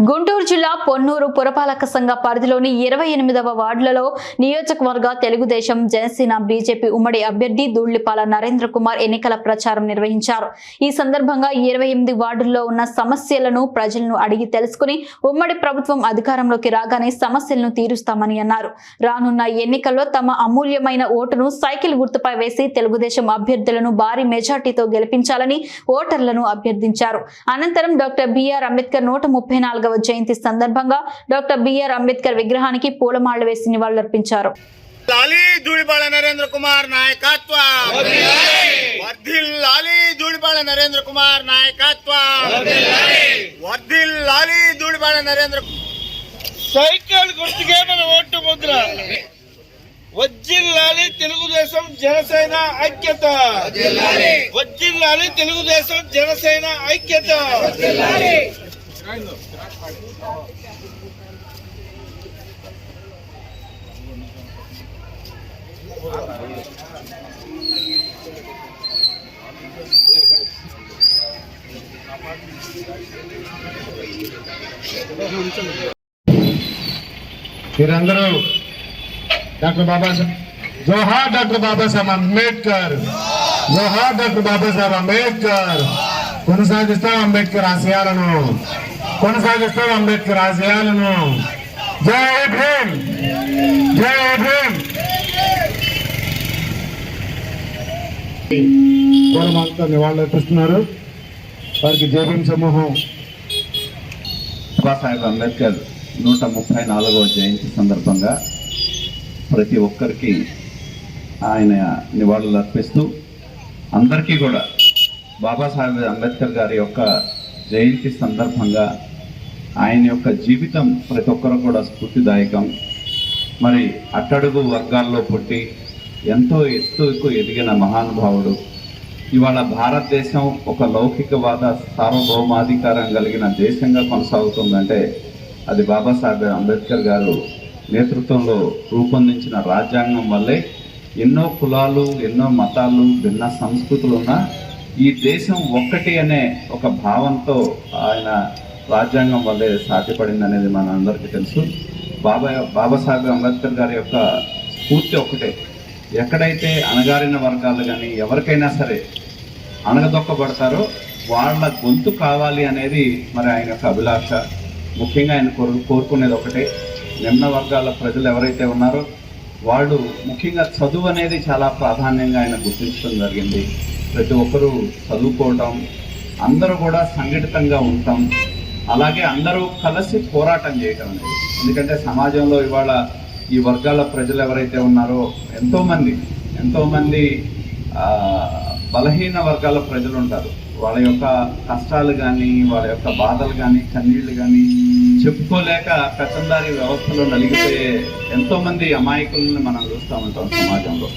గుంటూరు జిల్లా పొన్నూరు పురపాలక సంఘ పరిధిలోని 28వ వార్డులలో నియోజకవర్గ తెలుగుదేశం జనసేన బీజేపీ ఉమ్మడి అభ్యర్థి ధూళిపాల నరేంద్ర కుమార్ ఎన్నికల ప్రచారం నిర్వహించారు. ఈ సందర్భంగా 28 వార్డుల్లో ఉన్న సమస్యలను ప్రజలను అడిగి తెలుసుకుని ఉమ్మడి ప్రభుత్వం అధికారంలోకి రాగానే సమస్యలను తీరుస్తామని అన్నారు. రానున్న ఎన్నికల్లో తమ అమూల్యమైన ఓటును సైకిల్ గుర్తుపై వేసి తెలుగుదేశం అభ్యర్థులను భారీ మెజార్టీతో గెలిపించాలని ఓటర్లను అభ్యర్థించారు. అనంతరం డాక్టర్ బిఆర్ అంబేద్కర్ 134వ జయంతి సందర్భంగా డాక్టర్ బిఆర్ అంబేద్కర్ విగ్రహానికి పూలమాలలు వేసి నివాళులర్పించారు. ధూళిపాల నరేంద్ర కుమార్ నాయకత్వం వర్ధిల్లాలి, ధూళిపాల నరేంద్ర కుమార్ నాయకత్వం వర్ధిల్లాలి, ధూళిపాల నరేంద్ర. సైకిల్ గుర్తుకే మన ఓటు ముద్ర. వజ్జిల్లాలి తెలుగుదేశం జనసేన ఐక్యత, వజ్జిల్లాలి తెలుగుదేశం జనసేన ఐక్యత. మీరందరూ డాక్టర్ బాబాసాహెబ్ జోహార్, డాక్టర్ బాబాసాహెబ్ అంబేద్కర్ జోహార్, డాక్టర్ బాబాసాహెబ్ అంబేద్కర్. కొనసాగిస్తాం అంబేద్కర్ ఆశయాలను, కొనసాగిస్తాం అంబేద్కర్ ఆశయాలను. జై భీమ్, జై భీమ్. పూలమాలతో నివాళులర్పిస్తున్నారు. వారికి జై భీమ్ సమూహం. బాబాసాహెబ్ అంబేద్కర్ 134వ జయంతి సందర్భంగా ప్రతి ఒక్కరికి ఆయన నివాళులు అర్పిస్తూ అందరికీ కూడా బాబాసాహెబ్ అంబేద్కర్ గారి యొక్క జయంతి సందర్భంగా ఆయన యొక్క జీవితం ప్రతి ఒక్కరు కూడా స్ఫూర్తిదాయకం. మరి అట్టడుగు వర్గాల్లో పుట్టి ఎంతో ఎత్తుకు ఎదిగిన మహానుభావుడు. ఇవాళ భారతదేశం ఒక లౌకికవాద సార్వభౌమాధికారం కలిగిన దేశంగా కొనసాగుతుందంటే అది బాబాసాహెబ్ అంబేద్కర్ గారు నేతృత్వంలో రూపొందించిన రాజ్యాంగం వల్లే. ఎన్నో కులాలు, ఎన్నో మతాలు, భిన్న సంస్కృతులు ఉన్న ఈ దేశం ఒక్కటి అనే ఒక భావంతో ఆయన రాజ్యాంగం వల్లే సాధ్యపడింది అనేది మన అందరికీ తెలుసు. బాబాసాహెబ్ అంబేద్కర్ గారి యొక్క స్ఫూర్తి ఒకటే. ఎక్కడైతే అణగారిన వర్గాలు కానీ ఎవరికైనా సరే అణగదొక్కబడతారో వాళ్ళ గొంతు కావాలి అనేది మరి ఆయన యొక్క అభిలాష. ముఖ్యంగా ఆయన కోరుకునేది ఒకటే, నిమ్న వర్గాల ప్రజలు ఎవరైతే ఉన్నారో వాళ్ళు ముఖ్యంగా చదువు అనేది చాలా ప్రాధాన్యంగా ఆయన గుర్తించడం జరిగింది. ప్రతి ఒక్కరూ చదువుకోవటం, అందరూ కూడా సంఘటితంగా ఉండటం, అలాగే అందరూ కలిసి పోరాటం చేయటం అనేది. ఎందుకంటే సమాజంలో ఇవాళ ఈ వర్గాల ప్రజలు ఎవరైతే ఉన్నారో ఎంతోమంది బలహీన వర్గాల ప్రజలు ఉంటారు. వాళ్ళ యొక్క కష్టాలు కానీ, వాళ్ళ యొక్క బాధలు కానీ, కన్నీళ్లు కానీ చెప్పుకోలేక పెత్తందారీ వ్యవస్థలో నలిగిపోయే ఎంతోమంది అమాయకులను మనం చూస్తూ ఉంటాం సమాజంలో.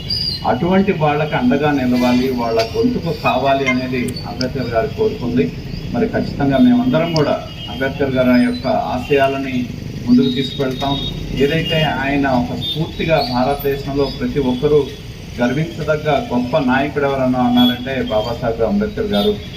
అటువంటి వాళ్ళకి అండగా నిలవాలి, వాళ్ళ గొంతుకు కావాలి అనేది అంబేద్కర్ గారు కోరుకుంది. మరి ఖచ్చితంగా మేమందరం కూడా అంబేద్కర్ గారి యొక్క ఆశయాలని ముందుకు తీసుకువెళ్తాం. ఏదైతే ఆయన ఒక స్ఫూర్తిగా భారతదేశంలో ప్రతి ఒక్కరూ గర్వించదగ్గ గొప్ప నాయకుడు ఎవరన్నా అన్నారంటే బాబాసాహెబ్ అంబేద్కర్ గారు.